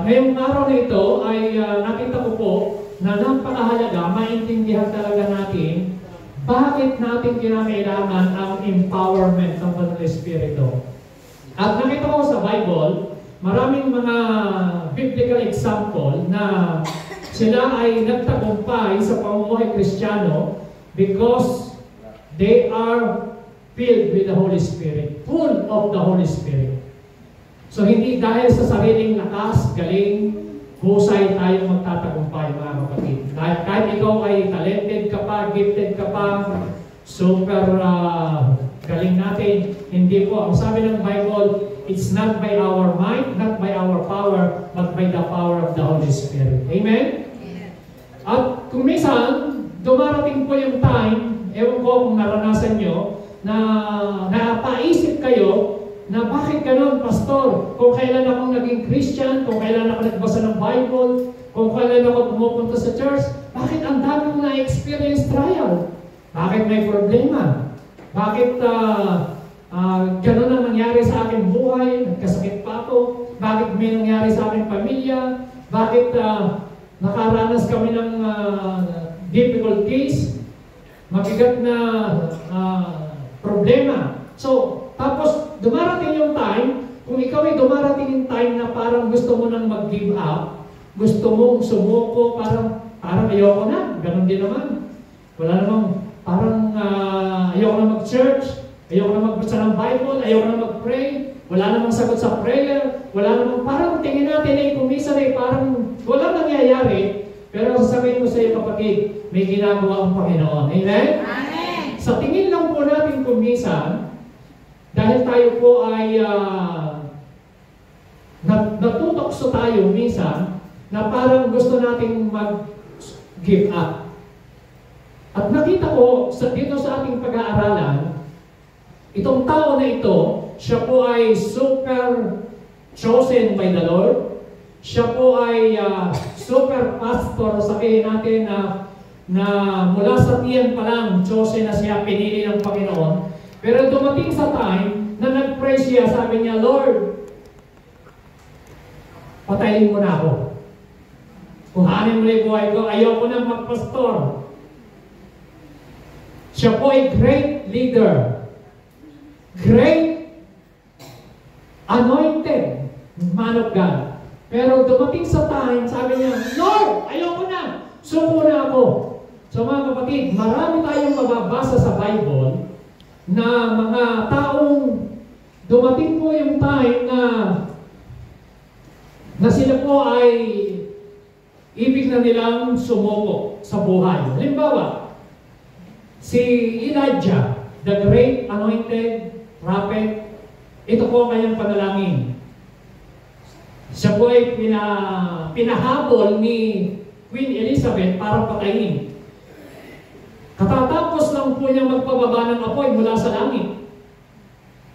Ngayong araw na ito ay nakita ko po na napakahalaga, maintindihan talaga natin bakit natin kinakailangan ang empowerment ng Banal Espiritu. At nakita ko sa Bible, maraming mga biblical example na sila ay nagtagumpay sa pamumuhay Kristiyano because they are filled with the Holy Spirit, full of the Holy Spirit. So hindi dahil sa sariling lakas, galing, husay tayo magtatagumpay, mga kapatid. Kahit ikaw ay talented ka pa, gifted ka pa, super galing natin, hindi po. Ang sabi ng Bible, it's not by our might, not by our power, but by the power of the Holy Spirit. Amen? At kung minsan, dumarating po yung time, ewan ko kung naranasan nyo, na napaisip kayo, na bakit ganun, pastor? Kung kailan akong naging Christian, kung kailan ako nagbasa ng Bible, kung kailan ako pumupunta sa church, bakit ang dami mong na-experience trial? Bakit may problema? Bakit ganun ang nangyari sa aking buhay? Nagkasakit pa ako? Bakit may nangyari sa aking pamilya? Bakit nakaranas kami ng difficulties? Mabigat na problema. So, tapos, dumarating yung time, kung ikaw ay dumarating yung time na parang gusto mo nang mag-give up, gusto mong sumuko, parang ayoko na, ganun din naman. Wala namang, parang ayoko na mag-church, ayoko na magbasa ng Bible, ayoko na mag-pray, wala namang sagot sa prayer, wala namang, parang tingin natin ay kumisan ay parang walang nangyayari, pero sasabihin ko sa iyo kapatid, may ginagawa ang Panginoon. Amen? Amen! Sa tingin lang po natin kumisan, dahil tayo po ay natutokso tayo minsan na parang gusto nating mag-give up. At nakita ko dito sa ating pag-aaralan, itong tao na ito, siya po ay super chosen by the Lord. Siya po ay super pastor. Sabihin natin na mula sa tiyan pa lang, chosen na siya, pinili ng Panginoon. Pero dumating sa time na nag-pray siya, sabi niya, Lord, patayin mo na ako. Kuhanin mo na yung buhay ko, ayoko na magpastor. Siya po ay great leader. Great anointed man of God. Pero dumating sa time, sabi niya, Lord, ayoko na. Suko na ako. So mga kapatid, marami tayong mababasa sa Bible na mga taong dumating po yung time na sila po ay ibig na nilang sumuko sa buhay. Halimbawa, si Elijah, the great anointed prophet, ito po ang kanyang panalangin. Siya po ay pinahabol ni Queen Elizabeth para patayin. Katatapos lang po niya magpababa ng apoy mula sa langit.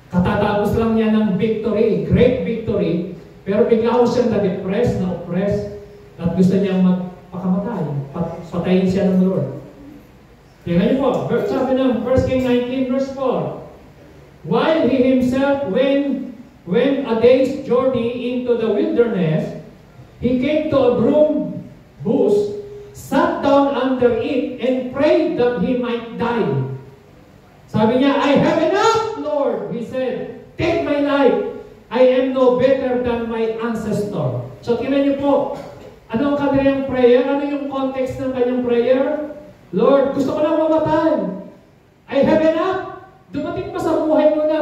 Katatapos lang niya ng victory, great victory, pero bigla ko siyang na-depress, na-oppress, at gusto niyang magpakamatay. Patayin siya ng Lord. Tingnan niyo po, sabi ng 1 King 19 verse 4, while he himself went a day's journey into the wilderness, he came to a broom bush, sat down under it, and prayed that he might die. Sabi niya, I have enough, Lord. He said, take my life. I am no better than my ancestor. So, tingnan niyo po, ano ang kanyang prayer? Ano yung context ng kanyang prayer? Lord, gusto ko lang mamatay. I have enough. Dumating pa sa buhay mo na,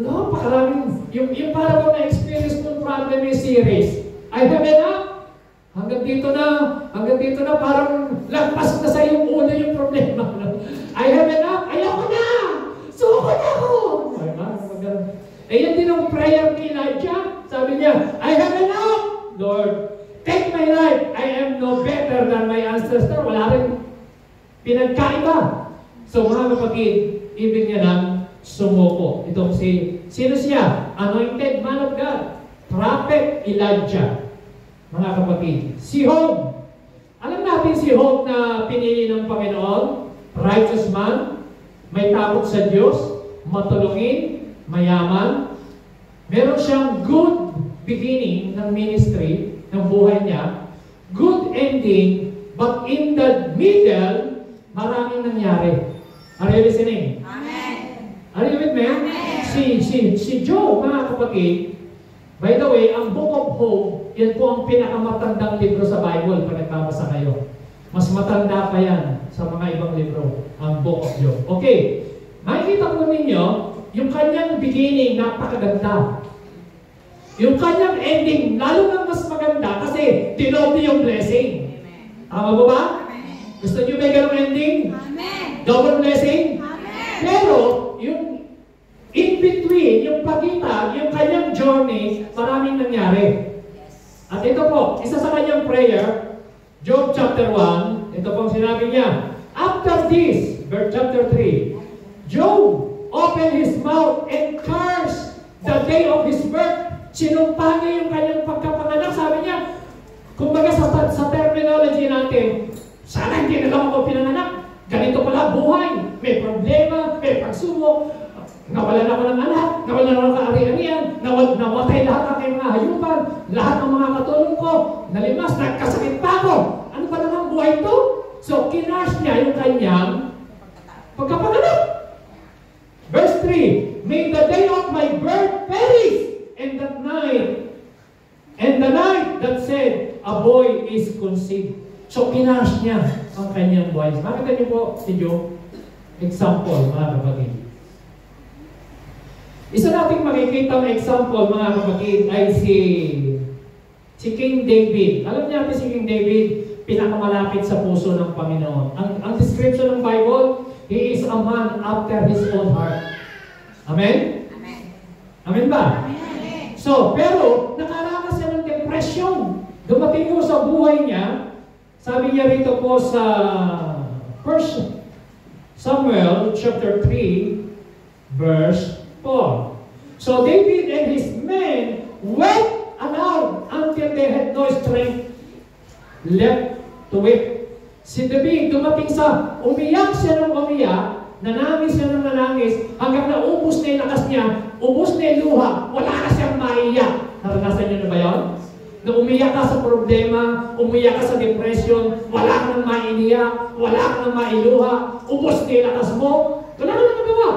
Lord, pakaraming, yung para mo na-experience mo problem series. I have enough. Hanggang dito na, parang lagpas na sa iyong ulo yung problema. I have enough, ayoko na! Suko na ako! Yan din ang prayer ni Elijah. Sabi niya, I have enough! Lord, take my life. I am no better than my ancestor. Wala rin pinagkaiba. So mga kapatid, ibig niya lang sumuko. Itong sino siya? Anointed man of God. Prophet Elijah. Mga kapatid, si Job. Alam natin si Job na pinili ng Panginoon, righteous man, may takot sa Diyos, matulungin, mayaman. Meron siyang good beginning ng ministry. ng buhay niya. Good ending, but in the middle, maraming nangyari. Are you listening? Amen. Are you with me? Amen. Si Job, mga kapatid, by the way, ang Book of Job, yan po ang pinakamatandang libro sa Bible pag nagbabasa kayo. Mas matanda pa yan sa mga ibang libro, ang Book of Job. Okay, makikita po ninyo, yung kanyang beginning, napakaganda. Yung kanyang ending, lalo na mas maganda kasi tinobi yung blessing. Tama ba ba? Amen. Gusto niyo ba ganong ending? Amen. Double blessing? Amen. Pero, yung in between, yung pagitan, yung kanyang journey, maraming nangyari. At ito po, isa sa kanyang prayer, Job chapter 1, ito pong sinabi niya, after this, verse chapter 3, Job opened his mouth and cursed the day of his birth. Sinumpa niya yung kanyang pagkapanganak. Sabi niya, kumbaga sa terminology natin, sana hindi na lang ako pinanganak. Ganito pala buhay. May problema, may pagsubok. Nawalan ako ng anak, nawalan ako ng kaari-arian, namatay lahat ng aking mga hayupan, lahat ng mga katulong ko, nalimas, nagkasakit pa ako. Ano ba naman buhay ito? So, kinarsh niya yung kanyang pagkapanganak. Verse 3, may the day of my birth perish, and the night that said, a boy is conceived. So, kinarsh niya ang kanyang buhay. Makita niyo po si Job? Example, mga kapatid. Isa nating makikita ng example, mga kapatid, ay si King David. Alam niyo natin si King David, pinakamalapit sa puso ng Panginoon. Ang description ng Bible, he is a man after his own heart. Amen? Amen. Amen ba? Amen. So, pero, nakaranas siya ng depression. Dumating po sa buhay niya, sabi niya rito po sa 1 Samuel chapter 3, verse 4. So David and his men wept aloud until they had no strength left to weep. Si David dumating sa umiyak siya ng umiyak, nanangis siya ng nanangis, hanggang naubos na yung lakas niya, ubos na yung luha, wala na siyang maiyak. Naranasan niyo na ba yun? Na umiyak ka sa problema, umiyak ka sa depression, wala ka nang mainiyak, wala ka nang mailuha, ubos na yung lakas mo, wala ka nang magawa.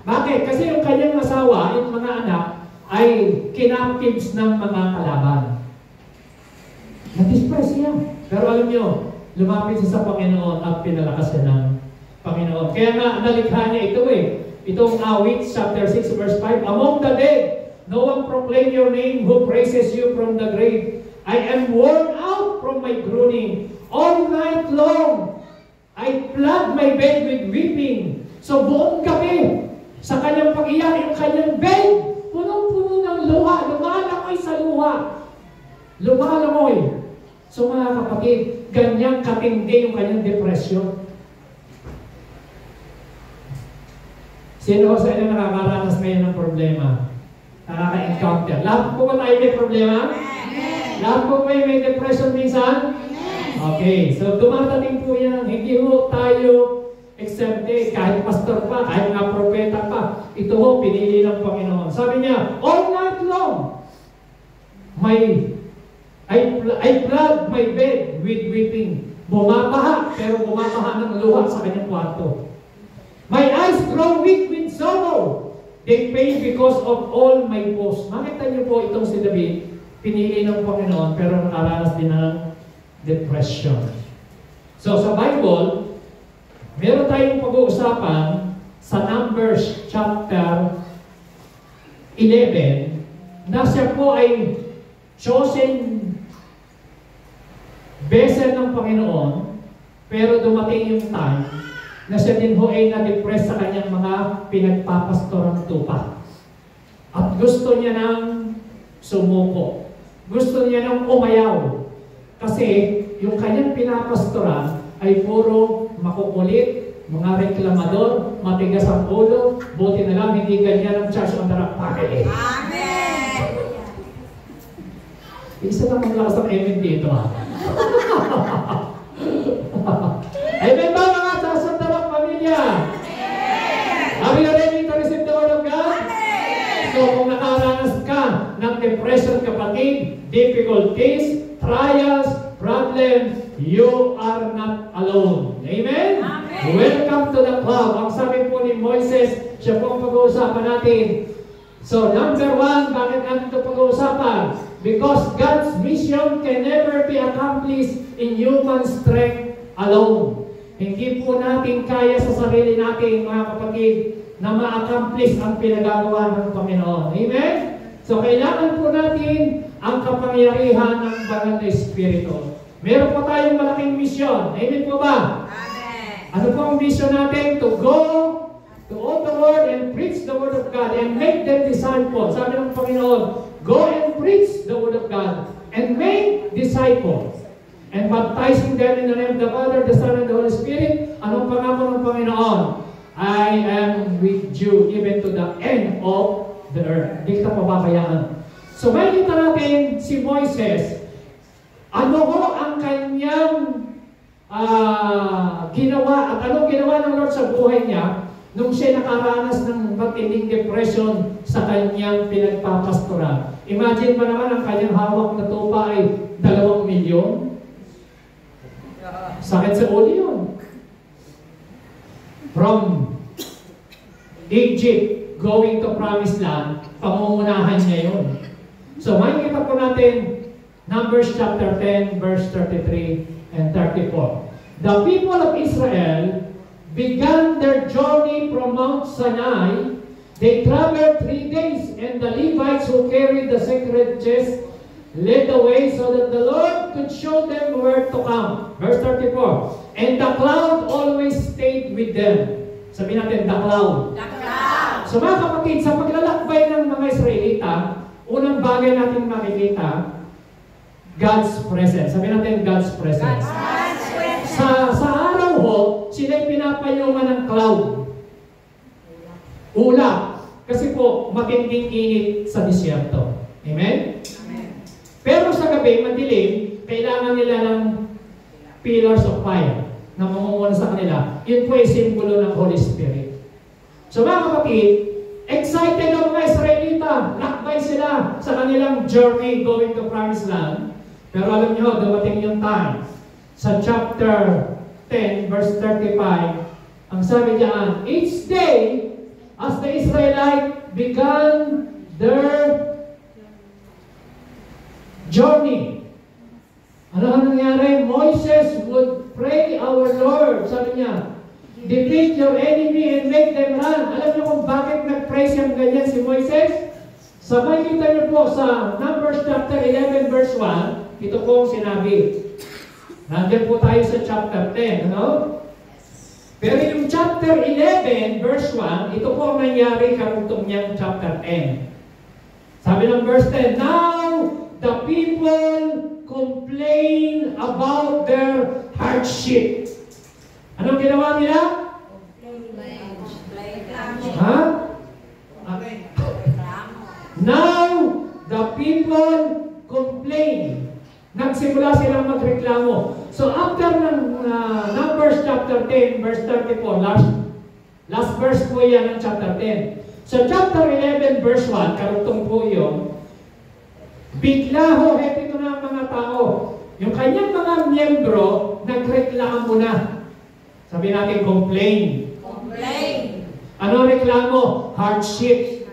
Bakit? Kasi yung kanyang asawa, yung mga anak, ay kinaptives ng mga kalaban. Na-distress siya. Pero alam nyo, lumapit siya sa Panginoon at pinalakas siya ng Panginoon. Kaya nga, nalikha niya ito Itong awit, chapter 6, verse 5, among the dead, no one proclaim your name who praises you from the grave. I am worn out from my groaning. All night long, I flood my bed with weeping. So buong gabi, sa kanyang pag-iyak, yung kanyang bed, punong-puno ng luha, lumalangoy sa luha. Lumalangoy. So mga kapatid, ganyang katindi yung kanyang depression. Sino sa inyo nakakaranas ngayon ng problema? Nakaka-encounter. Lahat po ba tayo may problema? Lahat po ba may depression minsan? Okay, so dumadating po yan. Hindi po tayo exempted, kahit pastor pa, kahit nga propeta pa. Ito ho, pinili ng Panginoon. Sabi niya, all night long, I flood my bed with weeping. Bumabaha, pero bumabaha ng luha sa kanyang kwarto. My eyes grow weak with sorrow. They pain because of all my woes. Makita niyo po itong si David, pinili ng Panginoon, pero nakaranas din ng depression. So sa Bible, meron tayong pag-uusapan sa Numbers chapter 11 na siya po ay chosen vessel ng Panginoon, pero dumating yung time na siya din ho ay na-depress sa kanyang mga pinagpapastorang tupa. At gusto niya nang sumuko. Gusto niya nang umayaw. Kasi yung kanyang pinapastoran ay puro makukulit, mga reklamador, matigas ang ulo, buti na lang hindi ganyan ang Church on the Rock family. Amen! Isa lang ang lakas ng amen dito ha. Amen ba mga Church on the Rock pamilya? Are you ready to receive the word of God? So kung nakaranas ka ng depression kapatid, difficulties, you are not alone. Amen? Amen. Welcome to the club. Ang sabi po ni Moises, siya po ang pag-uusapan natin. So, number one, bakit natin ito pag-uusapan? Because God's mission can never be accomplished in human strength alone. Hindi po natin kaya sa sarili natin, mga kapatid, na ma-accomplish ang pinagagawa ng Panginoon. Amen? So, kailangan po natin ang kapangyarihan ng Banal na Espiritu. Meron po tayong malaking misyon. Amen po ba? Amen. Ano po ang mission natin? To go to all the world and preach the Word of God and make them disciples. Sabi ng Panginoon, go and preach the Word of God and make disciples. And baptizing them in the name of the Father, the Son, and the Holy Spirit. Anong pangako ng Panginoon? I am with you even to the end of the earth. Hindi kita pababayaan. So makikita natin si Moises, ano ho ang kanyang ginawa at anong ginawa ng Lord sa buhay niya nung siya nakaranas ng matinding depression sa kanyang pinagpapastoral. Imagine pa naman ang kanyang hawak na tupa ay 2 milyon. Sakit sa ulo yun. From Egypt going to Promised Land, pangungunahan niya yun. So makikita po natin Numbers chapter 10, verse 33 and 34. The people of Israel began their journey from Mount Sinai. They traveled 3 days, and the Levites who carried the sacred chest led the way so that the Lord could show them where to come. Verse 34. And the cloud always stayed with them. Sabihin natin, the cloud. The cloud. So mga kapatid, sa paglalakbay ng mga Israelita, unang bagay natin makikita, God's presence. Sabihin natin, God's presence. God's presence. Sa araw ho, sila'y pinapayungan ng cloud. Ulap. Kasi po, matinding init sa disyerto. Amen? Pero sa gabi, madilim, kailangan nila ng pillars of fire na mamumuno sa kanila. Yun po ay simbolo ng Holy Spirit. So mga kapatid, excited ang mga Israelita. Lakbay sila sa kanilang journey going to Promised Land. Pero alam nyo, dumating yung time. Sa chapter 10, verse 35, ang sabi diyan, each day, as the Israelites began their journey. Ano ang nangyari? Moses would pray our Lord. Sabi niya, defeat your enemy and make them run. Alam niyo kung bakit nag-pray siyang ganyan si Moises? Sabay kita niyo po sa Numbers chapter 11 verse 1. Ito po ang sinabi. Nandiyan po tayo sa chapter 10. Ano? Pero yung chapter 11 verse 1, ito po ang nangyari karugtong niyang chapter 10. Sabi ng verse 10, now the people complain about their hardship. Anong ginawa nila? Ha? Now, the people complain. Nagsimula silang magreklamo. So, after ng Numbers chapter 10, verse 34, last verse po yan ng chapter 10. So, chapter 11, verse 1, karugtong po yun, bigla ho, ito na ang mga tao. Yung kanyang mga miyembro, nagreklamo na. Sabi natin, complain. Complain. Ano reklamo? Hardship.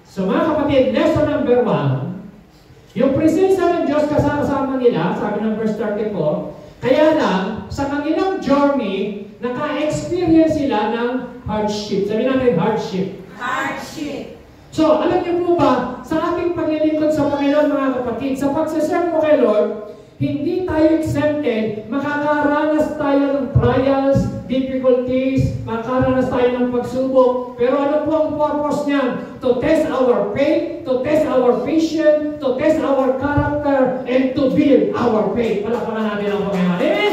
So mga kapatid, lesson number 1, yung presensya ng Diyos kasama nila, sabi ng verse 34, kaya lang, sa kanilang journey, naka-experience sila ng hardship. Sabi natin, hardship. Hardship. So, alam niyo po ba, sa ating paglilingkod sa Panginoon, mga kapatid, sa pagsaserve mo kay Lord, hindi tayo exempted, makakaranas tayo ng trials, difficulties, makakaranas tayo ng pagsubok. Pero ano po ang purpose niyan? To test our faith, to test our vision, to test our character, and to build our faith. Palapakan natin ang Panginoon. Amen?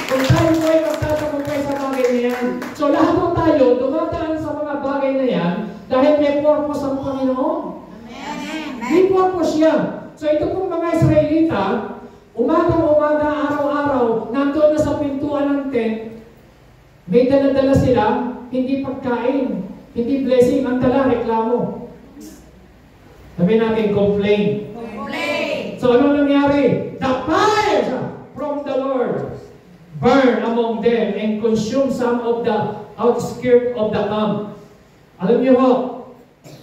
Kung tayo po ay magtatagumpay sa bagay na yan, so lahat po tayo, dumadaan sa mga bagay na yan, dahil may purpose ang Panginoon. May purpose yan. So ito pong mga Israelita, umaga-umaga, araw-araw, nandun na sa pintuan ng tent, may dala-dala sila, hindi pagkain, hindi blessing, ang dala, reklamo. Sabi natin, complain. Complain. So ano nangyari? The fire from the Lord among them and consumed some of the outskirts of the camp. Alam niyo ho,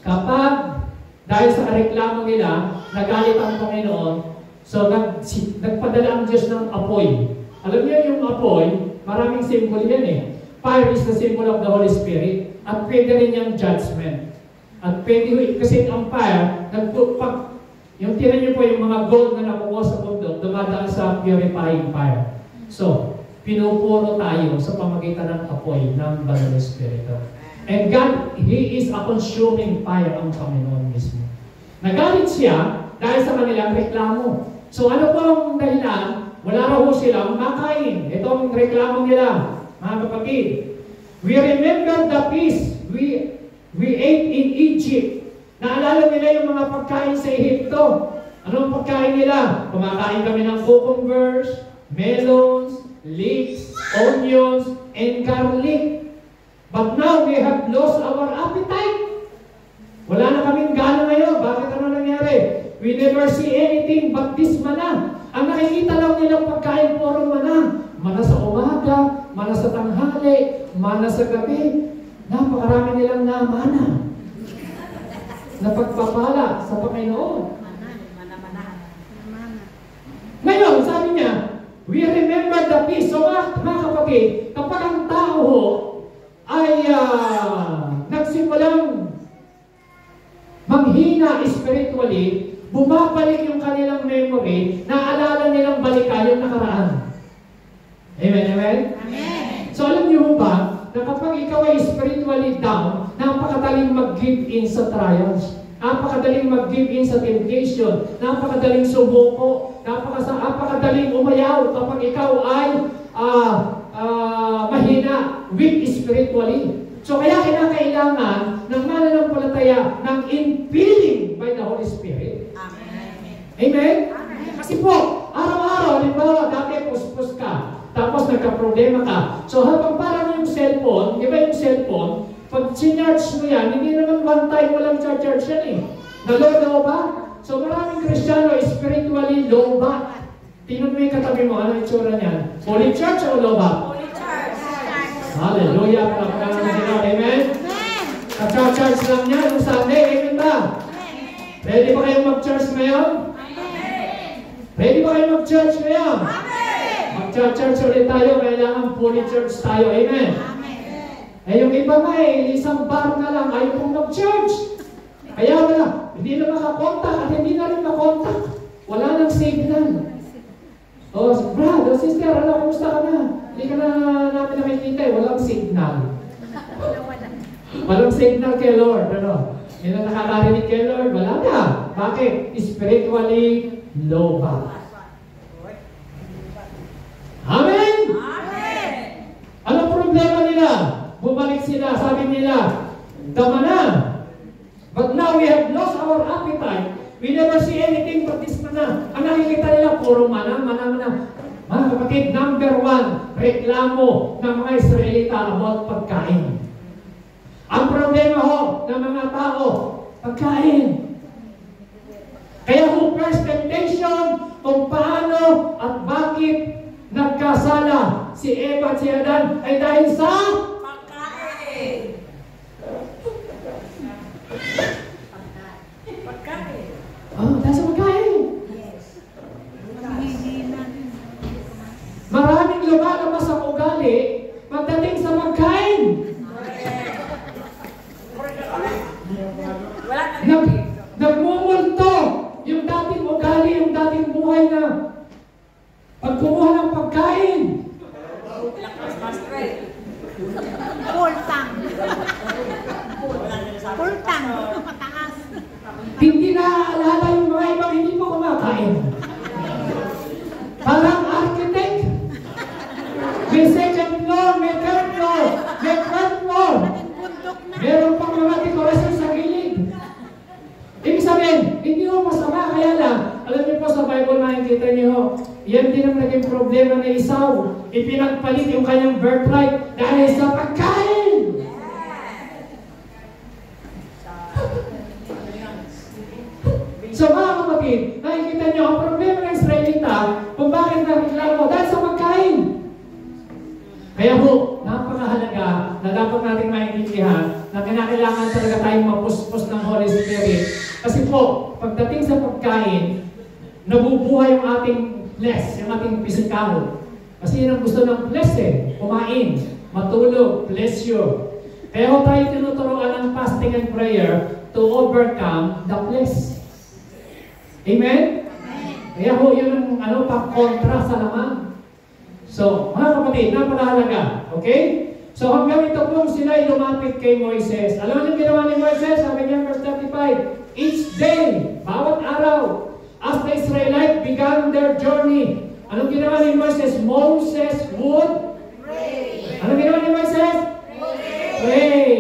kapag dahil sa reklamo nila, nagalit ang Panginoon, so nagpadala ang Diyos ng apoy. Alam niyo yung apoy, maraming symbol yan eh. Fire is the symbol of the Holy Spirit. At pwede rin yung judgment. At pwede, kasi ang fire, yung tira niyo po yung mga gold na nakuha sa bundok, dumadaan sa purifying fire. So, pinupuro tayo sa pamagitan ng apoy ng Banal na Espiritu. And God, He is a consuming fire ang Panginoon mismo. Nagalit siya dahil sa kanilang reklamo. So ano po ang dahilan? Wala raw silang makain. Ito ang reklamo nila, mga kapatid. We remember the feast we ate in Egypt. Naalala nila yung mga pagkain sa Ehipto. Anong pagkain nila? Kumakain kami ng cucumbers, melons, leeks, onions, and garlic. But now we have lost our appetite. Wala na kaming gana ngayon. Bakit ano nangyari? We never see anything but this manna. Ang nakikita lang nilang pagkain puro manna. Mana sa umaga, mana sa tanghali, mana sa gabi. Napakarami nilang namana. Napagpapala sa Panginoon. Ngayon, sabi niya, we remember the peace. So mga kapatid, kapag ang tao ay nagsimulang manghina spiritually, bumabalik yung kanilang memory, naalala nilang balikan yung nakaraan. Amen, amen? Amen. So alam niyo ba, na kapag ikaw ay spiritually down, napakadaling mag-give in sa trials. Napakadaling mag-give in sa temptation. Napakadaling sumuko. Napakadaling umayaw kapag ikaw ay mahina, weak spiritually. So kaya kinakailangan ng mananampalataya ng infilling by the Holy Spirit. Amen. Amen? Amen. Kasi po, araw-araw, halimbawa, dati puspos ka, tapos nagka-problema ka. So habang parang yung cellphone, di ba yung cellphone, pag sinarge mo yan, hindi naman one time walang charge yan eh. Nalow ba? So maraming Kristiyano spiritually low ba? Tingnan mo yung katabi mo, ano yung tsura niyan? Fully charged o low ba? Fully charged. Hallelujah. Palakpakan naman sila. Amen? Nag-charge lang niya nung Sunday. Amen ba? Ready ba kayong mag-charge ngayon? Ready ba kayong mag-charge ngayon? Mag-charge ulit tayo. Kailangan fully charged tayo. Amen? Eh yung iba nga isang bar na lang ayaw kong mag-charge. Kaya wala, hindi na makakontak at hindi na rin makontak. Wala nang signal. Oh, brad, oh sister, ano, kumusta ka na? Hindi ka na namin nakikita eh, walang signal. Walang signal kay Lord, ano? Hindi na nakakarinig kay Lord, wala na. Bakit? Spiritually low ba? Amen? Amen! Anong problema nila? Bumalik sila, sabi nila, tama na. But now we have lost our appetite. We never see anything but this manna. Ang nakikita nila, puro manna. Mga kapatid, number one, reklamo ng mga Israelita about pagkain. Ang problema ng mga tao, pagkain. Kaya first temptation, kung paano at bakit nagkasala si Eva at si Adan ay dahil sa pagkain. Dahil sa pagkain. Maraming lumalabas ang ugali pagdating sa pagkain. Nagmumulto yung dating ugali, yung dating buhay na pag kumuha ng pagkain. Pultang. Mataas. Hindi naaalala yung mga ibang hindi pa kumakain. Parang architect. May second floor, may third floor, may fourth floor. Meron pang mga dekorasyon sa gilid. Ibig sabihin, hindi mo masama, kaya lang, alam niyo po sa Bible nakikita niyo, yan din ang naging problema ni Esau. Ipinagpalit yung kanyang birthright dahil sa pagkain. So mga kapatid, nakikita niyo, ang problema ng Israelita, kung bakit nakiklaro dahil sa pagkain. Kaya po, napakahalaga na dapat natin maintindihan na kinakailangan talaga tayong mapuspos ng Holy Spirit. Kasi po, pagdating sa pagkain, nabubuhay yung ating flesh, yung ating physical. Kasi yun ang gusto ng flesh kumain, matulog, pleasure. Kaya tayo tinuturuan ng fasting and prayer to overcome the flesh. Amen? Kaya ho, yun ang pang-kontra sa laman. So, mga kapatid, napakahalaga. Okay? So, hanggang ito po sila ay lumapit kay Moises. Alam niyo ginawa ni Moises? Sabi niya, verse 35, each day, bawat araw, as the Israelites began their journey, anong ginawa ni Moises? Moses would pray. Anong ginawa ni Moises? Pray.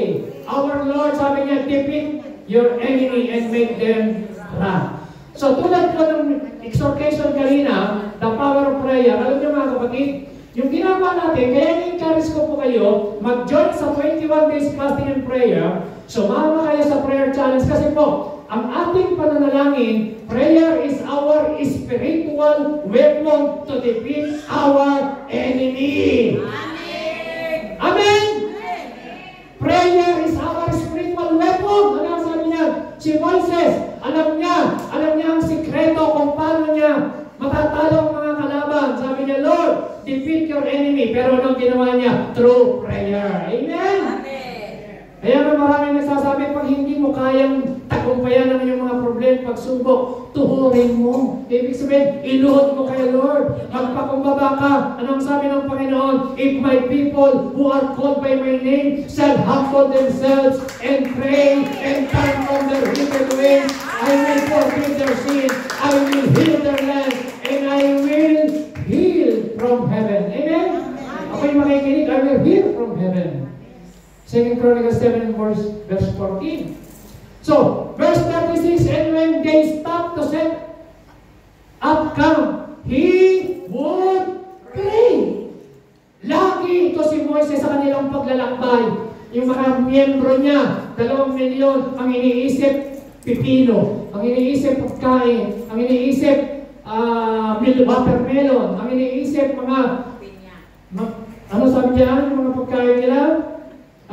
Our Lord, sabi niya, defeat your enemy and make them run. So, tulad po ng exhortation kanina, the power of prayer, alam niyo mga kapatid, yung ginagawa natin, kaya i-encourage ko po kayo, mag-join sa 21 days fasting and prayer. So, sumama kayo sa prayer challenge kasi po, ang ating pananalangin, prayer is our spiritual weapon to defeat our enemy. Amen! Amen! Prayer is our spiritual weapon. Ano sabi niya? Si Moises, alam niya ang sikreto kung paano niya matatalo ang mga kalaban. Sabi niya, Lord, defeat your enemy. Pero anong ginawa niya? Through prayer. Amen? Amen. Kaya nga maraming nagsasabi, pag hindi mo kayang tagumpayan ang iyong mga problema, pagsubok, tuhurin mo. Ibig sabihin, iluhod mo kay Lord. Magpakumbaba ka. Anong sabi ng Panginoon? If my people who are called by my name shall humble themselves and pray and turn from their wicked ways, I will forgive their sins, I will heal their land, and I will heal from heaven. Amen? Ako'y makikinig, I will heal from heaven. 2 Chronicles 7 verse 14. So, verse 36, and when they stopped to set up camp, he would pray. Lagi ito si Moises sa kanilang paglalakbay. Yung mga miyembro niya, 2 milyon, ang iniisip, pipino. Ang iniisip, pagkain. Ang iniisip, watermelon. Ang iniisip, ano sabi diyan, yung mga pagkain nila?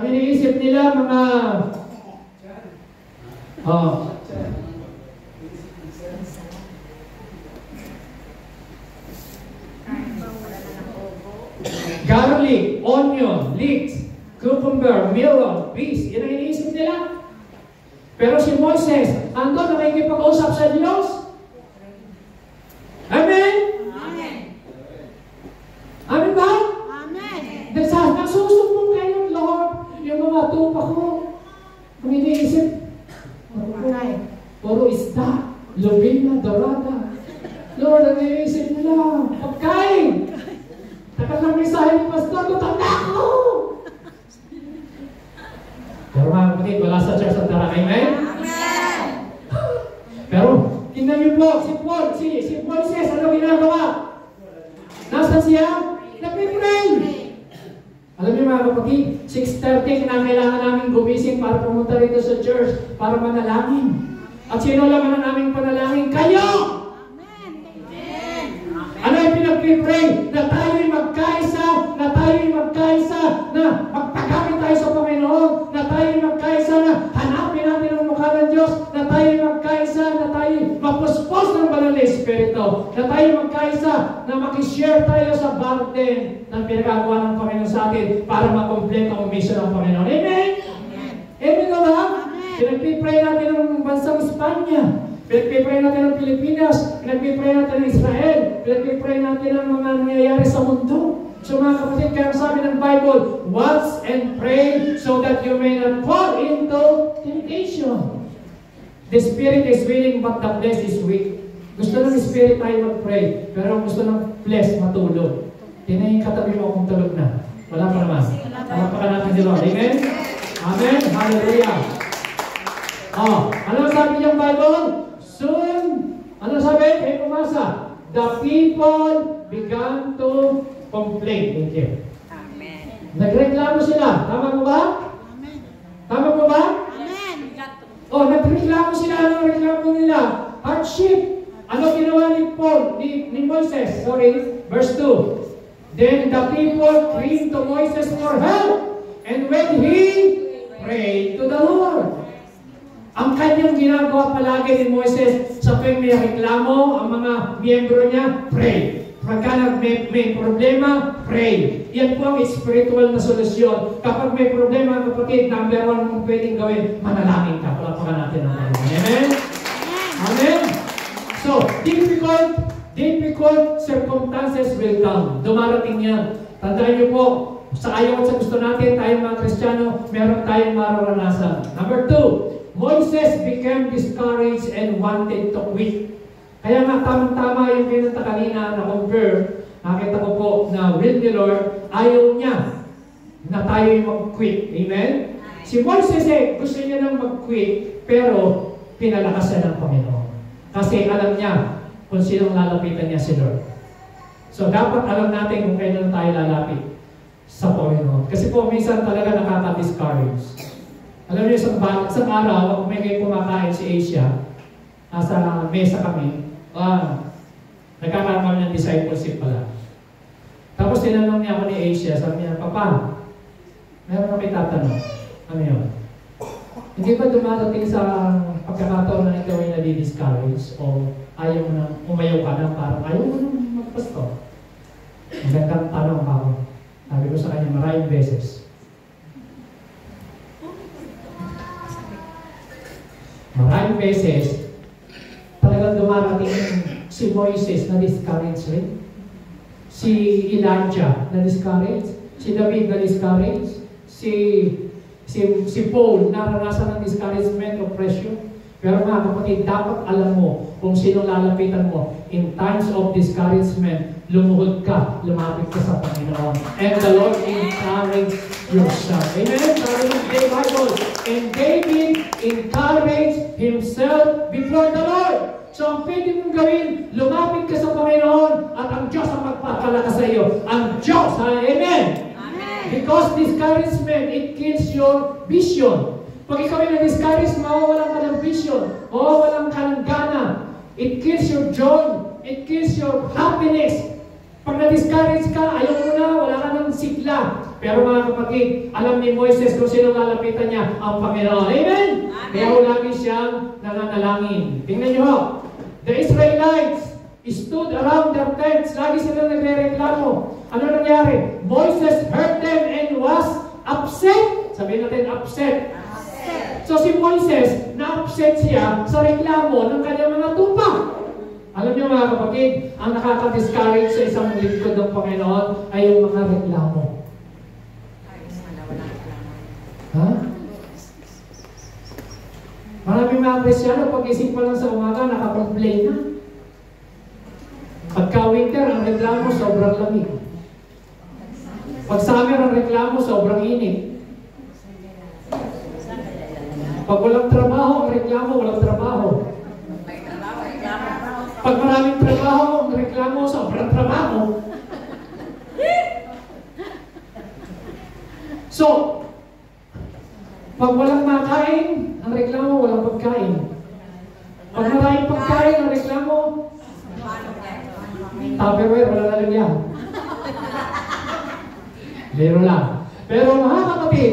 Ang iniisip nila, mga garlic, onion, leeks, cucumber, melon, peas. Yan ang iniisip nila. Pero si Moises, ando nakikipag-usap sa Diyos. Amen? Amen. Amen ba? Amen. Nagsusumbong kayo ng Lord, yung mga tupa ko. Ang iniisip, puro isda, lubina, dorada. Lord, ang iniisip nila, pagkain. Takal ng mensahe ni Pastor, tutanda ko. Pero mga kapatid, wala sa church ang tara. Amen? Amen! Pero, tingnan niyo po, si Moises, ano ginagawa? Nasaan siya? Nagpipray. Alam niyo mga kapatid, 6:30, kinakailangan namin gumising para pumunta rito sa church, para manalangin. At sino lang ang aming panalangin? Kayo! Amen! Amen! Ano yung pinag-pray? Na tayo'y magkaisa, na magpagamit tayo sa Panginoon, na tayo'y magkaisa, na hanapin natin ang mukha ng Diyos, na tayo'y magkaisa, na tayo'y mapuspos ng banal na Espiritu, na tayo'y magkaisa, na makishare tayo sa burden ng pinagagawa ng Panginoon sa atin para makompleto ang mission ng Panginoon. Amen? Amen. Amen ka ba? Pinag-pray natin ng bansang Espanya. Pinag-pray natin ng Pilipinas. Pinag-pray natin ng Israel. Pinag-pray natin ang mga nangyayari sa mundo. So mga kapatid, kaya sabi ng Bible, watch and pray so that you may not fall into temptation. The spirit is willing but the flesh is weak. Gusto ng spirit tayo mag-pray, pero gusto ng flesh matulog. Tingnan yung katabi mo kung tulog na. Wala pa naman. Talapakan natin si Lord. Amen? Amen? Hallelujah! Ano sabi niyang Bible? Soon, ano sabi? Kaya umasa. The people began to complain. Thank you. Amen. Nagreklamo sila. Tama mo ba? Amen. Tama mo ba? Amen. Nagreklamo sila. Anong reklamo nila? Hardship. Ano ginawa ni Paul, ni Moises? Sorry, verse 2. Then the people came to Moses for help. And when he prayed to the Lord. Ang kanyang ginagawa palagi ni Moses sa tuwing may reklamo, ang mga miyembro niya, pray. Pagka may problema, pray. Yan po ang spiritual na solusyon. Kapag may problema, kapatid, number one mong pwedeng gawin, manalangin ka. Palapakan natin ang Panginoon. Amen? Amen? So, difficult circumstances will come. Dumarating yan. Tandaan niyo po, sa ayaw at sa gusto natin, tayong mga Kristiyano, meron tayong mararanasan. Number 2, Moses became discouraged and wanted to quit. Kaya nga, tamang-tama yung pinunta kanina na compare, nakita ko po na will the Lord, ayaw niya na tayo yung mag-quit. Amen? Si Moses gusto niya nang mag-quit, pero pinalakasan ng Panginoon. Kasi alam niya kung sinong lalapitan niya si Lord. So, dapat alam natin kung kailan tayo lalapit sa Panginoon. Kasi po, minsan talaga nakaka-discourage. Alam niyo, isang araw, kung may kayo kumakain si Asia, nasa mesa kami, nagkakaroon kami ng discipleship pala. Tapos tinanong niya ako ni Asia, sabi niya, Papa, meron ako itatanong. Ano yun? Hindi ba dumarating sa pagkakataon na ikaw ay nadi-discourage o ayaw mo na, umayaw ka na, parang ayaw mo na magpasto? Magandang tanong ako. Sabi ko sa kanya, maraming beses. Maraming beses, talagang dumarating si Moises na discourage rin. Si Elijah na discourage. Si David na discourage. Si Paul naranasan ng discouragement, oppression. Pero mga kapatid, dapat alam mo kung sino lalapitan mo. In times of discouragement, lumuhod ka, lumapit ka sa Panginoon. And the Lord encourage yourself. Amen? Sabi ng Bible. And David encouraged himself before the Lord. So ang pwede mong gawin, lumapit ka sa Panginoon at ang Diyos ang magpapalakas sa iyo. Ang Diyos, amen? Amen. Because discouragement, it kills your vision. Pag ikaw ay na-discourage, mawawalan ka ng vision, mawawalan ka ng gana. It kills your joy. It kills your happiness. Pag na-discourage ka, ayaw mo na, wala ka ng sigla. Pero mga kapatid, alam ni Moises kung sino lalapitan niya, ang Panginoon. Amen? Kaya lagi siyang nananalangin. Tingnan niyo ho. The Israelites stood around their tents. Lagi sila nagre-reklamo. Ano nangyari? Moses heard them and was upset. Sabihin natin, upset. So si Moises, na-upset siya sa reklamo ng kanyang mga tupa. Alam niyo mga kapatid, ang nakaka-discourage sa isang lingkod ng Panginoon ay yung mga reklamo. Ha? Maraming mga Kristyano, pag-isip pa lang sa umaga, nakapag-play na. Pagka-winter, ang reklamo, sobrang lamig. Pag-summer, ang reklamo, sobrang init. Pag walang trabaho, ang reklamo, walang trabaho. Pag maraming trabaho, ang reklamo, sobrang trabaho. So, pag walang makain, ang reklamo, walang pagkain. Pag maraming pagkain, ang reklamo, Tupperware, wala lalagyan. Lero lang. Pero mga kapatid,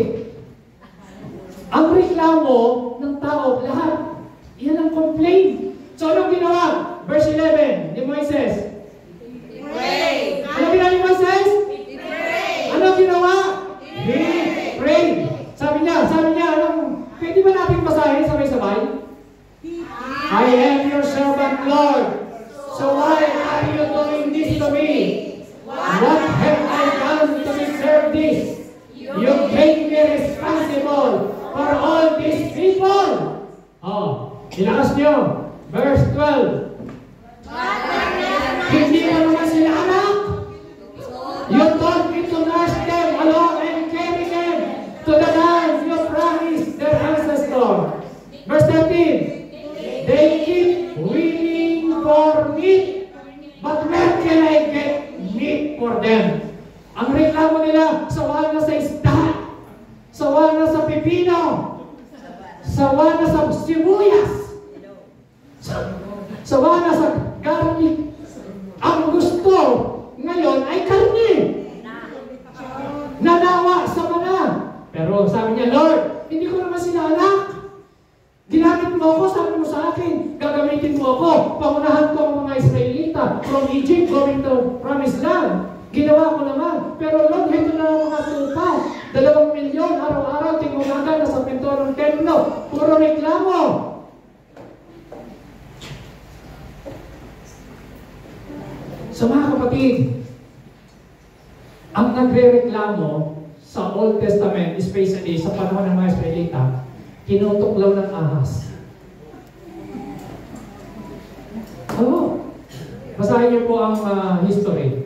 ang reklamo ng tao, lahat, yan ang complaint. So, anong ginawa? Verse 11 ni Moises. Pray. Ano ginawa ni Moises? Pray. Ano ginawa? He prayed. Sabi niya, pwede ba natin basahin sabay-sabay? I am your servant, Lord. So why are you doing this to me? What have I done to deserve this? You made me responsible for all these people. Oh, ilakas niyo. Verse 12. Hindi mo naman sila anak. You told me to nurse them along and carry them to the land you promised their ancestors. Verse 13. They keep waiting for meat, but where can I get meat for them? Ang reklamo nila, sawa na sa isda, sawa na sa pipino, sawa na sa sibuyas, sawa na sa garlic. Ang gusto ngayon ay karne. Paunahan ko ang mga Israelita from Egypt going to Promised Land. Ginawa ko naman. Pero Lord, ito na ang mga tupa. 2 milyon araw-araw tingunaga na sa pinto ng templo. Puro reklamo. So mga kapatid, ang nagre-reklamo sa Old Testament, especially sa panahon ng mga Israelita, tinutuklaw ng ahas. Oo. Basahin niyo po ang history.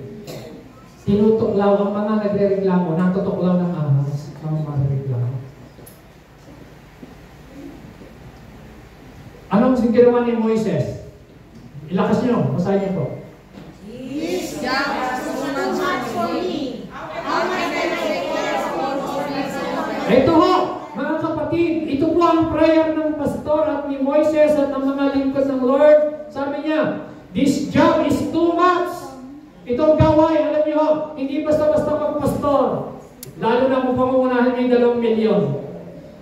Tinutuklaw ang mga nagre-reklamo, natutuklaw ng ahas ang mga reklamo. Anong ginawa ni Moises? Ilakas niyo, basahin niyo po. This job has so much for me. How can I take care of all these? Ito ho, mga kapatid, ito po ang prayer ng pastor at ni Moises at ng mga lingkod ng Lord. Sabi niya, this job is too much. Itong gawain, alam niyo, hindi basta-basta magpastor. Lalo na kung pangungunahan niyo 2 milyon.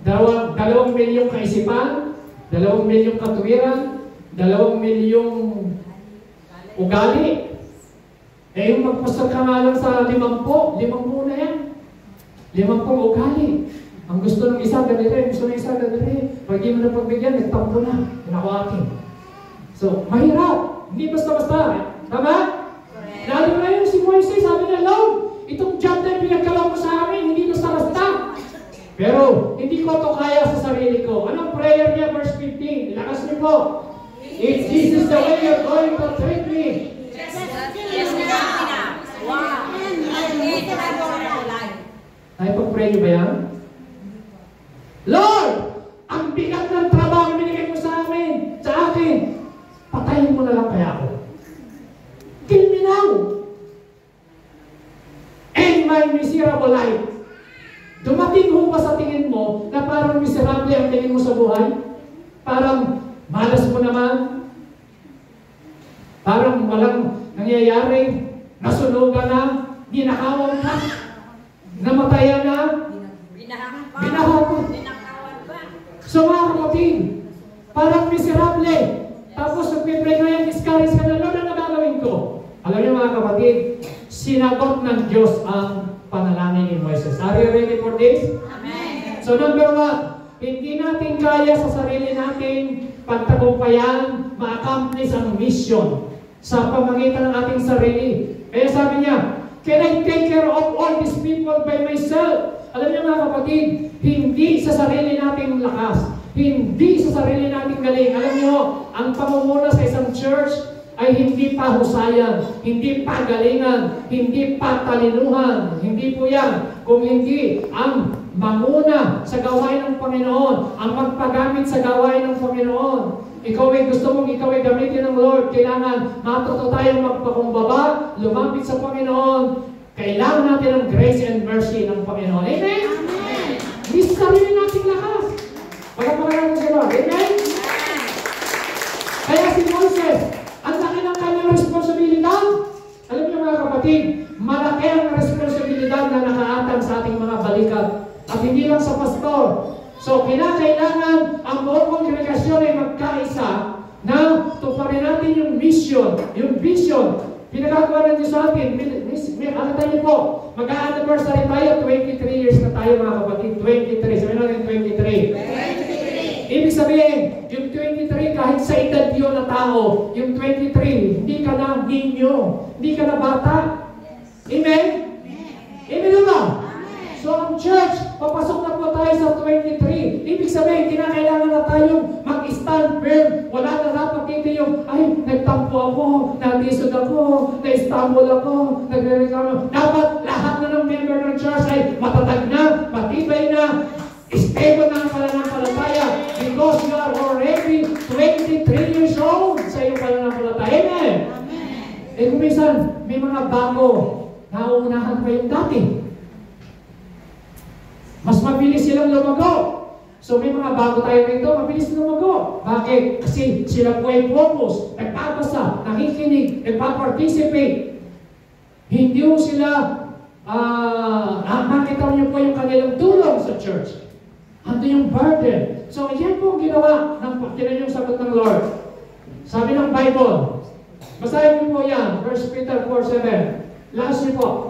2 milyong kaisipan, 2 milyong katuwiran, 2 milyong ugali. Eh, yung magpastor ka nga lang sa 50 na yan. 50 ugali. Ang gusto ng isa, ganito, gusto ng isa, ganito. Pag di mo na pagbigyan, nagtampo na. Pinakuatin. So, mahirap. Hindi basta-basta. Tama? Lalo na yun si Moises, sabi niya, Lord, itong job na pinagkalaw mo sa amin, hindi basta-basta. Pero, hindi ko ito kaya sa sarili ko. Anong prayer niya? Verse 15. Ilakas niyo po. If this is the way you're going to treat me. Wow. Ay, pag-pray niyo ba yan? Lord, ang bigat ng trabaho binigay mo sa akin. Patayin mo na lang kaya ako. Kill me now. End my miserable life. Dumating ho ba sa tingin mo na parang miserable ang tingin mo sa buhay? Parang malas mo naman? Parang walang nangyayari? Nasunugan na? Ginakawan ka? Namatayan na? Binahaw ka? So mga kapatid, parang miserable. Tapos nagpipray na yan, discourage ka na, Lord, ano gagawin ko? Alam niyo mga kapatid, sinagot ng Diyos ang panalangin ni Moises. Are you ready for this? Amen. So number 1, hindi natin kaya sa sarili natin pagtagumpayan, ma-accomplish ang mission sa pamagitan ng ating sarili. Kaya sabi niya, can I take care of all these people by myself? Alam niyo mga kapatid, hindi sa sarili nating lakas, hindi sa sarili nating galing. Alam niyo, ang pamumuna sa isang church ay hindi pa husayan, hindi pa galingan, hindi pa talinuhan. Hindi po yan. Kung hindi ang mamuna sa gawain ng Panginoon, ang magpagamit sa gawain ng Panginoon. Ikaw ay gusto mong ikaw ay gamitin ng Lord, kailangan matuto tayong magpakumbaba, lumapit sa Panginoon. Kailangan natin ang grace and mercy ng Panginoon. Amen? Amen. Hindi sa sarili nating lakas. Pagkapalaan mo si Lord. Amen? Kaya si Moses, ang laki ng kanyang responsibilidad. Alam niyo mga kapatid, malaki ang responsibilidad na nakaatang sa ating mga balikat. At hindi lang sa pastor. So, kinakailangan ang buong kongregasyon ay magkaisa na tuparin natin yung mission, yung vision. Pinagagawa na Diyos sa atin. Ano tayo po? Mag-a-anniversary tayo. 23 years na tayo mga kapatid. 23. Sabi natin 23. 23. Ibig sabihin, yung 23 kahit sa edad yun na tao, yung 23, hindi ka na ninyo. Hindi ka na bata. Amen? Amen ba? So ang church, papasok na po tayo sa 23. Ibig sabihin, kinakailangan na tayong mag-stand firm. Wala na dapat dito yung, ay, nagtampo ako, natisod ako, na-Istanbul ako, nagre-reklamo. Dapat lahat na ng member ng church ay matatag na, matibay na, stable na ang pananampalataya because you are already 23 years old sa iyong pananampalataya. Amen? Eh kung minsan, may mga bago, nauunahan pa yung dati. Mas mabilis silang lumago. So may mga bago tayo rito, mabilis lumago. Bakit? Kasi sila po ay focus, nagpapasa, nakikinig, nagpa-participate. Hindi po sila, makita niyo po yung kanilang tulong sa church. Ando yung burden. So yan po ang ginawa ng yung sagot ng Lord. Sabi ng Bible, basahin niyo po yan, 1 Peter 4:7. Last niyo po.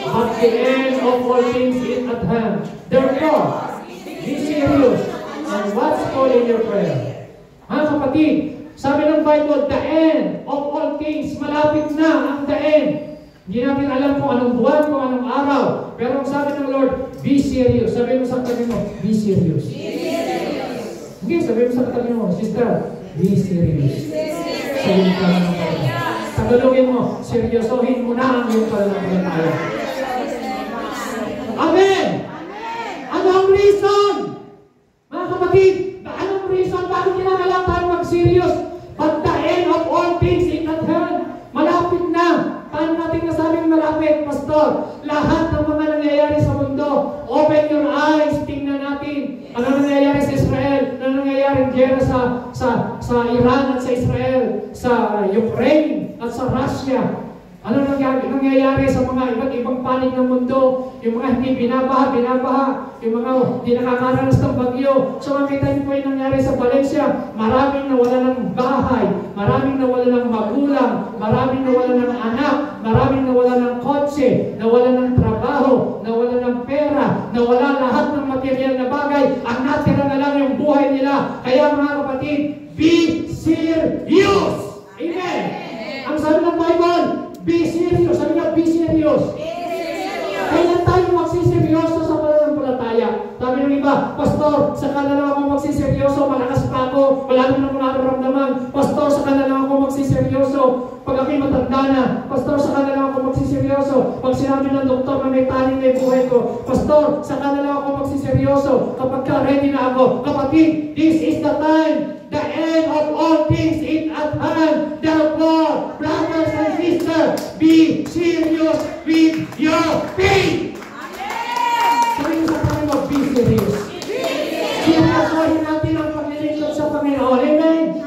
But the end of all things is at hand. Therefore, be serious and watchful in your prayer. Mga kapatid, sabi ng Bible, the end of all things, malapit na ang the end. Hindi natin alam kung anong buwan, kung anong araw. Pero ang sabi ng Lord, be serious. Sabi mo sa katabi mo, be serious. Hindi, sabi mo sa katabi mo, sister, be serious. Sabi mo ka ng Bible. Tagalogin mo, seryosohin mo na ang iyong pananampalataya. Amen! Ano ang reason? Mga kapatid, anong reason? Bakit kinakailangan tayo mag-serious? But the end of all things is at hand. Malapit na. Paano natin nasabing malapit, Pastor? Lahat ng mga nangyayari sa mundo, open your eyes, tingnan natin. Ano nangyayari sa Israel? Ano nangyayari gera sa Iran at sa Israel? Sa Ukraine at sa Russia? Ano nangyayari sa mga iba't ibang panig ng mundo? Yung mga hindi binabaha, yung mga hindi nakakaranas ng bagyo. So makita niyo po yung nangyari sa Valencia. Maraming nawala ng bahay, maraming nawala ng magulang, maraming nawala ng anak, maraming nawala ng kotse, nawala ng trabaho, nawala ng pera, nawala lahat ng material na bagay. Ang natira na lang yung buhay nila. Kaya mga kapatid, be serious! Amen! Ang sabi ng Bible, be serious. Sabi niya, be serious. Kailan tayo magsiseryoso sa pananampalataya? Sabi ng iba, Pastor, saka na lang ako magsiseryoso, malakas pa ako, wala naman ako nararamdaman. Pastor, saka na lang ako magsiseryoso, pag ako'y matanda na. Pastor, saka na lang ako magsiseryoso, pag sinabi ng doktor na may taning na buhay ko. Pastor, saka na lang ako magsiseryoso, kapag ka-ready na ako. Kapatid, this is the time. The end of all things is at hand. Therefore, brothers and sisters, be serious with your faith. Sabi sa Panginoon, be serious. Seryosohin natin ang paglilingkod sa Panginoon. Amen?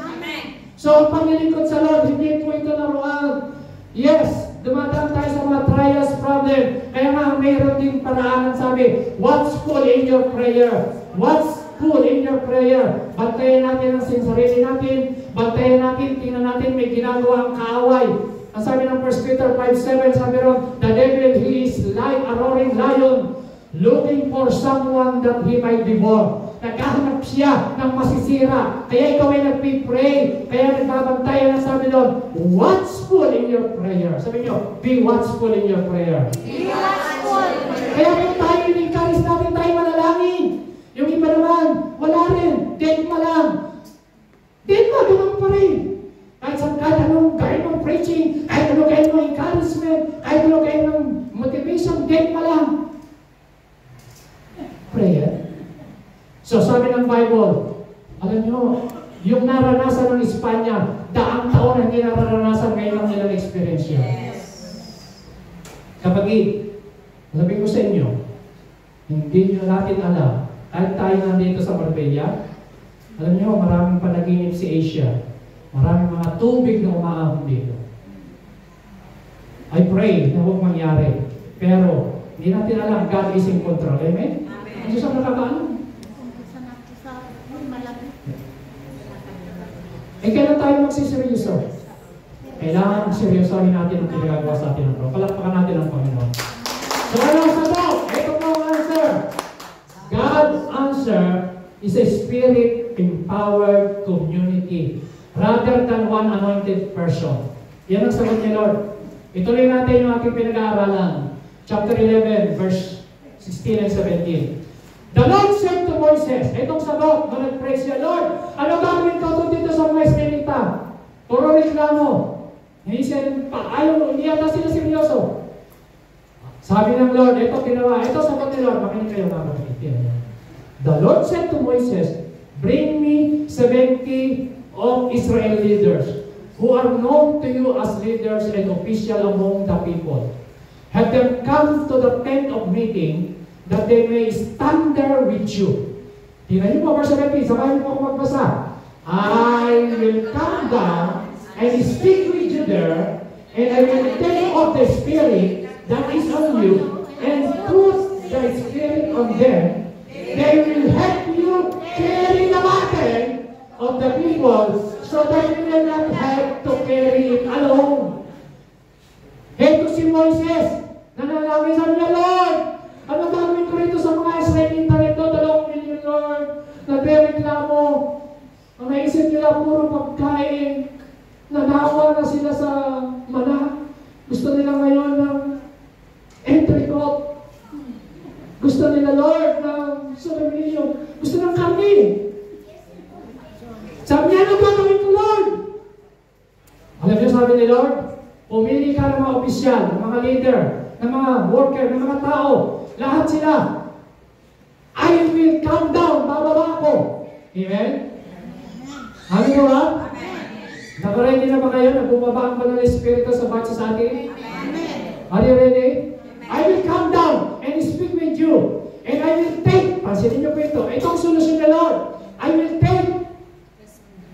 So, ang paglilingkod sa Lord, hindi po ito naroon. Yes, dumadaan tayo sa mga trials, problem. Kaya nga, mayroon din paraan. Sabi, watchful in your prayer. Watchful in your prayer. Bantayan natin ang sarili natin. Bantayan natin, tingnan natin, may ginagawa ang kaaway. Ang sabi ng 1 Peter 5:7, sabi ron, the devil, he is like a roaring lion, looking for someone that he might devour. Naghahanap siya ng masisira. Kaya ikaw ay nagpipray. Kaya nagbabantayan ang sabi doon, watchful in your prayer. Sabi nyo, be watchful in your prayer. Be watchful. Kaya kung tayo in-encourage natin tayo manalangin. Yung iba naman, wala rin. Dead pa lang. Dead pa, ganun pa rin. Kahit anong gaya ng preaching, kahit anong gaya ng encouragement, kahit anong gaya ng motivation, dead pa lang. Prayer. So sabi ng Bible, alam nyo, yung naranasan ng Espanya, daang taon na hindi naranasan, ngayon lang nilang experience yun. Kapatid, sabi ko sa inyo, hindi nyo natin alam, kahit tayo nandito sa Marbella, alam nyo, maraming panaginip si Asia. Maraming mga tubig na umaahon dito. I pray na huwag mangyari. Pero, hindi natin alam, God is in control. Amen? Ang Diyos ang nakakaano. Kailan tayo magsiseryoso? Kailangan seryosohin natin ang pinagagawa sa atin ng Panginoon. Palakpakan natin ang Panginoon. So, ano ang sagot? Ito po ang answer. God's answer is a spirit-empowered community rather than one anointed person. Yan ang sagot ni Lord. Ituloy natin yung ating pinag-aaralan. Chapter 11, verse 16 and 17. The Lord said to Moses, itong sagot, nung nag-pray siya, Lord, ano gagawin ko dito sa mga Israelita? Puro reklamo. Hindi yata sila seryoso. Sabi ng Lord, ito ginawa, ito sagot ni Lord, makinig kayo mga kapatid. The Lord said to Moses, bring me 70 of Israel leaders who are known to you as leaders and official among the people. Have them come to the tent of meeting that they may stand there with you. Tingnan niyo po, verse 17, sabahin niyo po ako magbasa. I will come down and speak with you there, and I will take off the spirit that is on you and put the spirit on them. They will help you carry the burden of the people Moises. Nanalangin sa niya, Lord, ano gagawin ko rito sa mga Israelita rito? 2 million, Lord. Nagrereklamo. Ang naisip nila puro pagkain. Nanawa na sila sa mana. Gusto nila ngayon ng entrecote. Gusto nila, Lord, ng solemnilyo. Gusto ng karne. Sabi niya, ano gagawin ko, Lord? Alam niyo, sabi ni Lord, pumili ka ng mga opisyal, ng mga leader, ng mga worker, ng mga tao. Lahat sila. I will come down, bababa ako. Amen? Amen mo ba? Nakaready na ba kayo na bumaba ang Banal na Espiritu sa bawat sa atin? Are you ready? I will come down and speak with you. And I will take, pansinin niyo po ito, itong solusyon ng Lord. I will take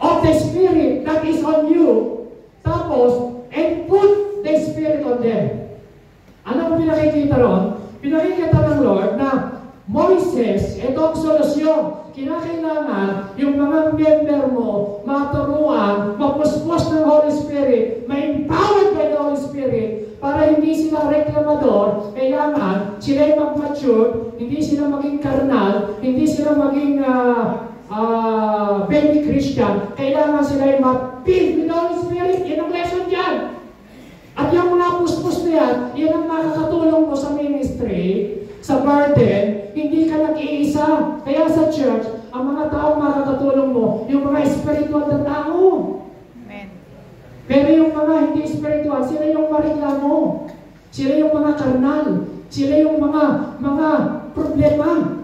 of the Spirit that is on you, tapos, and put the Spirit on them. Ano ang pinakikita ron? Pinakikita ng Lord na Moises, ito ang solusyon. Kinakailangan yung mga member mo maturuan, mapuspos ng Holy Spirit, ma-empowered by the Holy Spirit, para hindi sila reklamador. Kailangan sila mag-mature, hindi sila maging karnal, hindi sila maging baby Christian. Kailangan sila ma-filled with the Holy Spirit. Yan ang lesson dyan. At yung mga puspos na yan ang makakatulong mo sa ministry, sa burden. Hindi ka nag-iisa. Kaya sa church, ang mga tao makakatulong mo, yung mga spiritual na tao. Amen. Pero yung mga hindi spiritual, sila yung mareklamo. Sila yung mga karnal. Sila yung mga problema.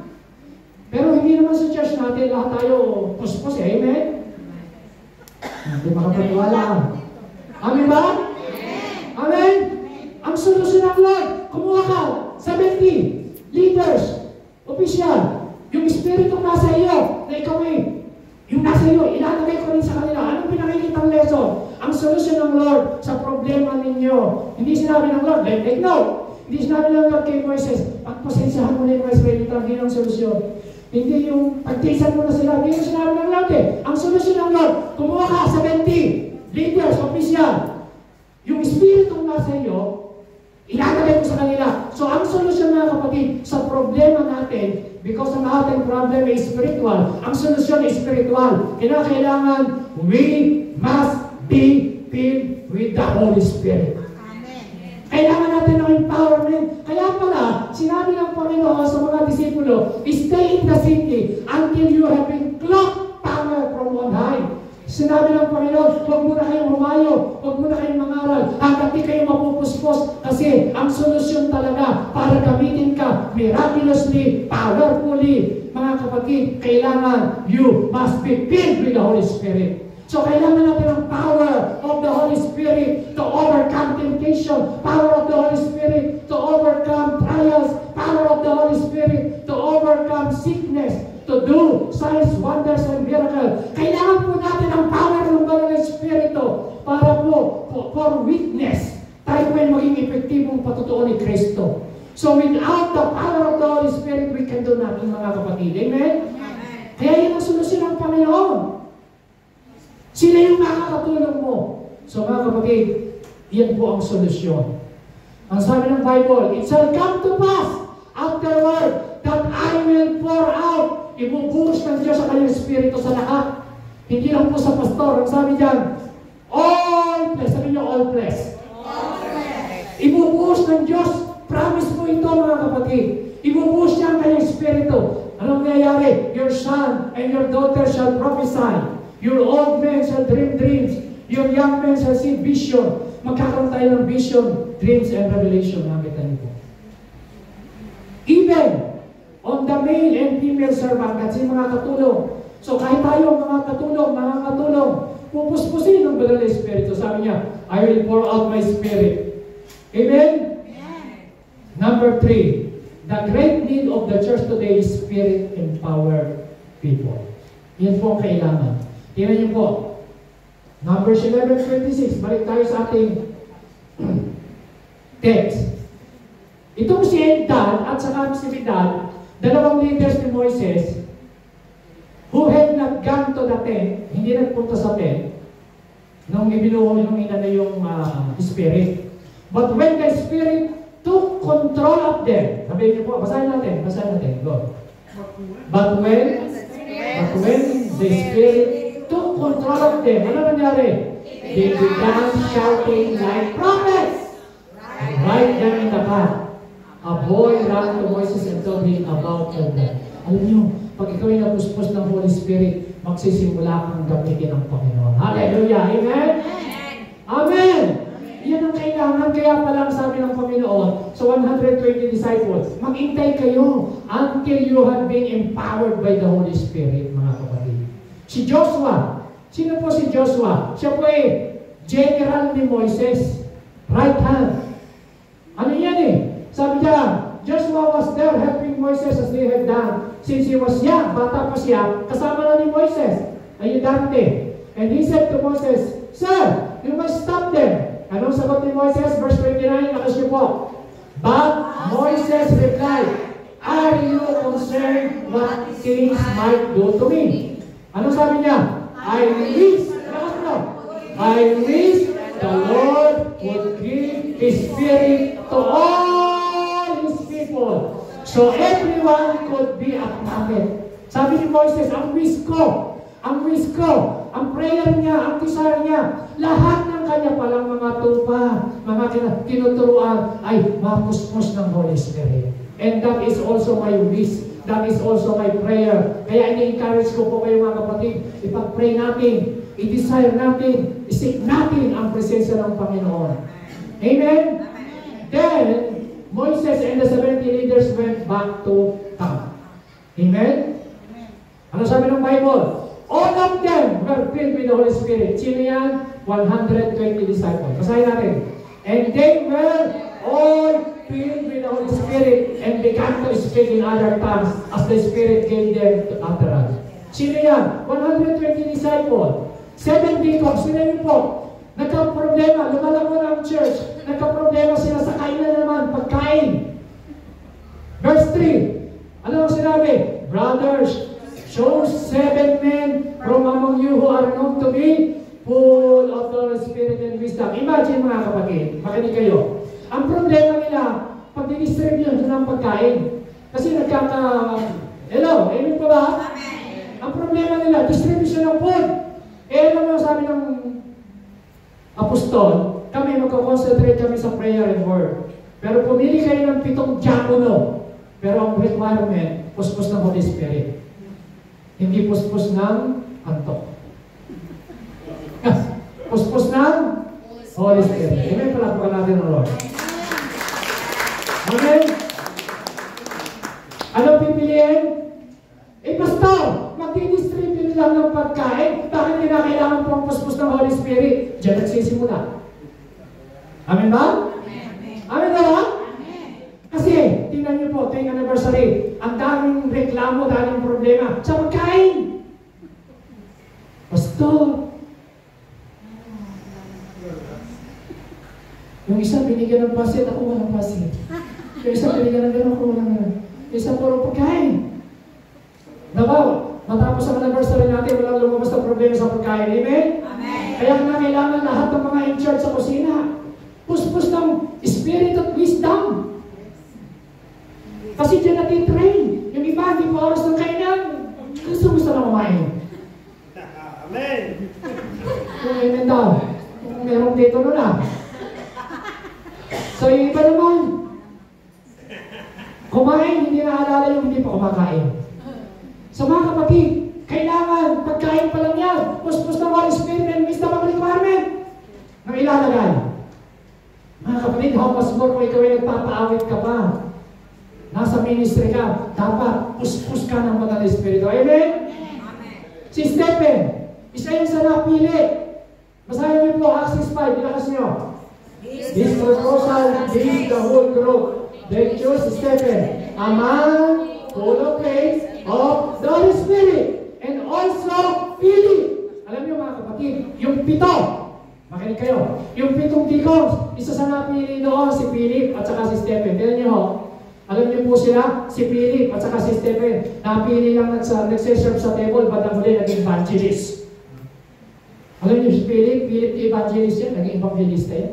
Pero hindi naman sa church natin, lahat tayo puspos. Amen? Hindi makapaniwala. Amen ba? Amen? Ang solusyon ng Lord, kumuha ka, 70 leaders, official, yung Espiritu nasa iyo, na ikaw yung nasa iyo, ilalagay ko rin sa kanila. Anong pinakikitang lesson? Ang solusyon ng Lord sa problema ninyo. Hindi sinabi ng Lord, let no. Hindi sinabi ng Lord kay Moises, pagpasensyahan mo na yung mga Israelita, hindi ang solusyon. Hindi yung pagtisan mo na sila, hindi yung sinabi ng Lord eh. Ang solusyon ng Lord, kumuha ka 70 leaders, official. Yung Espiritu nasa iyo, ilalagay mo sa kanila. So, ang solusyon mga kapatid, sa problema natin, because ang ating problem is spiritual, ang solusyon is spiritual. Kailangan, we must be filled with the Holy Spirit. Amen. Kailangan natin ng empowerment. Kaya pala, sinabi ng Panginoon sa mga disipulo, stay in the city until you have been cloaked power from on high. Sinabi ng Panginoon, huwag mo na kayong humayo, huwag mo na kayong mangaral, hanggang di kayo mapupuspos, kasi ang solusyon talaga para gamitin ka miraculously, powerfully. Mga kapatid, kailangan you must be filled with the Holy Spirit. So kailangan natin ang power of the Holy Spirit to overcome temptation, power of the Holy Spirit to overcome trials, power of the Holy Spirit to overcome sickness, to do signs, wonders, and miracles. Kailangan po natin ang power ng Banal na Espiritu para po, for witness, tayo po ay maging epektibong patutuo ni Kristo. So without the power of the Holy Spirit, we can do nothing, mga kapatid. Amen? Kaya yun ang solusyon ng Panginoon. Sila yung makakatulong mo. So mga kapatid, yan po ang solusyon. Ang sabi ng Bible, it shall come to pass afterward that I will pour out. Ibubuhos ng Diyos sa kanyang Espiritu sa lahat. Hindi lang po sa pastor. Ang sabi dyan, all flesh. Sabi niyo, all flesh. Ibubuhos ng Diyos. Promise po ito, mga kapatid. Ibubuhos niya ang kanyang Espiritu. Anong nangyayari? Your son and your daughter shall prophesy. Your old men shall dream dreams. Your young men shall see vision. Magkakaroon tayo ng vision, dreams, and revelation. Nakita niyo po. Even on the male and female servant, kasi mga katulong. So kahit tayo mga katulong, pupuspusin ng Banal na Espiritu. Sabi niya, I will pour out my Spirit. Amen? Number 3, the great need of the church today is Spirit-empowered people. Yan po ang kailangan. Tingnan niyo po. Numbers 11:26. Balik tayo sa ating text. Itong si Eldad at saka si Medad, dalawang leaders ni Moises, who had not gone to the tent, hindi nagpunta sa tent, nung ibinuhol nung ina na yung spirit. But when the Spirit took control of them, sabihin niyo po, basahin natin, go. But when the Spirit took control of them, ano nangyari? They began shouting like prophets. Right there in the path, a boy ran to Moses and told him about them. Alam niyo, pag ikaw ay napuspos ng Holy Spirit, magsisimula kang gamitin ng Panginoon. Hallelujah! Amen? Amen! Yan ang kailangan. Kaya pala sabi ng Panginoon sa 120 disciples, maghintay kayo until you have been empowered by the Holy Spirit, mga kapatid. Si Joshua, sino po si Joshua? Siya po general ni Moises. Right hand. Ano yan Sabi niya, Joshua was there helping Moses as they had done. Since he was young, bata pa siya, kasama na ni Moises, ayudante. And he said to Moses, Sir, you must stop them. Anong sagot ni Moises? Verse 29, lakas niyo po. But Moses replied, Are you concerned what kings might do to me? Anong sabi niya? I wish the Lord would give His Spirit to all His people, so everyone could be a prophet. Sabi ni Moises, ang wish ko, ang prayer niya, ang desire niya, lahat ng kanya palang mga tupa, mga tinuturuan ay mapuspos ng Holy Spirit. And that is also my wish. That is also my prayer. Kaya ini-encourage ko po kayo mga kapatid, ipag-pray natin, i-desire natin, i-seek natin ang presensya ng Panginoon. Amen? Then, Moses and the 70 leaders went back to camp. Amen? Ano sabi ng Bible? All of them were filled with the Holy Spirit. Sino yan? 120 disciples. Basahin natin. And they were all filled with the Holy Spirit and began to speak in other tongues as the Spirit gave them to utterance. Sino yan? 120 disciples. 7 deacons. Sino yun po? Nagka-problema. Lumalago na ang church. Nagka-problema sila sa kainan naman. Pagkain. Verse 3. Ano ang sinabi? Brothers, chose 7 men from among you who are known to be full of the Holy Spirit and wisdom. Imagine mga kapatid, makinig kayo. Ang problema nila, pag didistribute ng pagkain. Kasi hello, amen po ba? Ang problema nila, distribution ng food. Alam mo sabi ng apostol, kami magkakonsentrate kami sa prayer and word. Pero pumili kayo ng 7 diakono. Pero ang requirement, puspos ng Holy Spirit. Hindi puspos ng antok. Puspos ng Holy Spirit. Amen, palapakan natin ang Lord. Amen? Anong pipiliin? Pastor, magdi-distribute lang ng pagkain. Bakit kailangan pong puspos ng Holy Spirit? Diyan nagsisimula. Amen ba? Amen ba? Kasi, tingnan niyo po, tuwing anniversary, ang daming reklamo, daming problema sa pagkain. Pastor, yung isa binigyan ng pasit, ako walang pasit. Yung isa binigyan ng gano'n, ako walang gano'n. Yung isa puro pagkain. Nabaw, matapos ang anniversary natin, walang lumabas na problema sa pagkain. Amen? Amen. Kaya na kailangan lahat ng mga in charge sa kusina. Puspos ng spirit of wisdom. Kasi dyan natin train. Yung iba, hindi po oras ng kainan. Gusto na kumain. Amen. Kung amen daw. Kung merong dito na. So yung iba naman, kumain, hindi naaalala yung hindi pa kumakain. So mga kapatid, kailangan, pagkain pa lang yan, puspos ng Holy Spirit and wisdom ang requirement ng ilalagay. Mga kapatid, how much more kung ikaw ay nagpapaawit ka pa? Nasa ministry ka, dapat puspos ka ng Banal na Espiritu. Amen? Amen. Si Stephen, isa yung sa napili. Basahin niyo po, Acts 6:5, ilakas niyo. This proposal gave the whole group. They chose Stephen, a man full of faith of the Holy Spirit, and also Philip. Alam niyo mga kapatid, yung 7, makinig kayo, yung 7 deacons, isa sa napili doon, si Philip at saka si Stephen. Tignan niyo ho, alam niyo po sila, si Philip at saka si Stephen, napili lang nagsiserve sa table, bandang huli naging evangelist. Alam niyo si Philip evangelist yan, naging evangelista yan.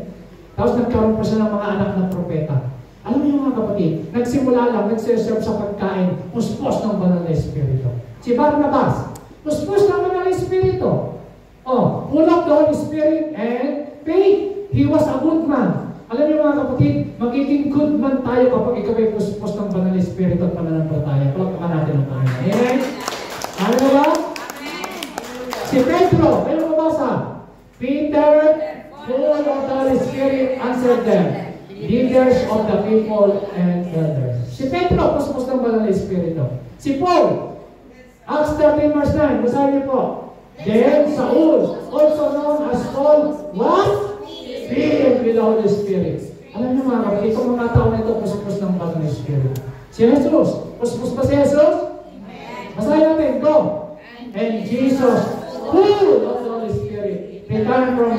Tapos nagkaroon pa siya ng mga anak ng propeta. Alam niyo mga kapatid, nagsimula lang, nagsiserve sa pagkain, puspos ng banal na Espiritu. Si Barnabas, puspos ng banal na Espiritu. Oh, full of the Holy Spirit and faith. He was a good man. Alam niyo mga kapatid, magiging good man tayo kapag ikaw ay puspos ng banal na Espiritu at pananampalataya. Palagpakan natin ang Panginoon. Amen? Ano ba? Si Pedro, kayo mabasa. Peter, full of the Holy Spirit, answered them, leaders of the people and elders. Si Pedro, puspos ng banal na Espiritu. Si Paul, Acts 13 verse 9, basahin niyo po. Then Saul, also known as Paul, was filled with the Holy Spirit. Alam niyo mga kapatid, itong mga tao na ito, puspos ng banal na Espiritu. Si Jesus, puspos ba si Jesus? Basahin natin, go. And Jesus, full of the Holy Spirit, returned from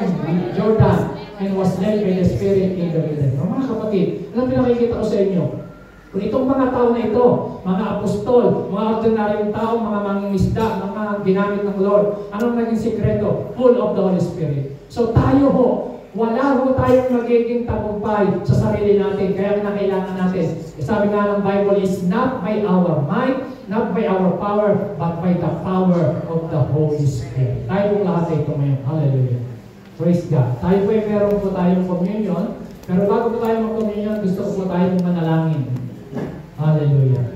Jordan and was led by the Spirit in the wilderness. Mga kapatid, alam pinakikita ko sa inyo, kung itong mga tao na ito, mga apostol, mga ordinaryong tao, mga mangingisda, mga ginamit ng Lord, anong naging sikreto? Full of the Holy Spirit. So tayo ho, wala ho tayong magiging tagumpay sa sarili natin. Kaya na kailangan natin. Sabi nga ng Bible is not by our might, not by our power, but by the power of the Holy Spirit. Tayo pong lahat ito ngayon. Hallelujah. Praise God. Tayo po ay meron po tayong communion. Pero bago po tayo mag-communion, gusto ko po tayong manalangin. Hallelujah.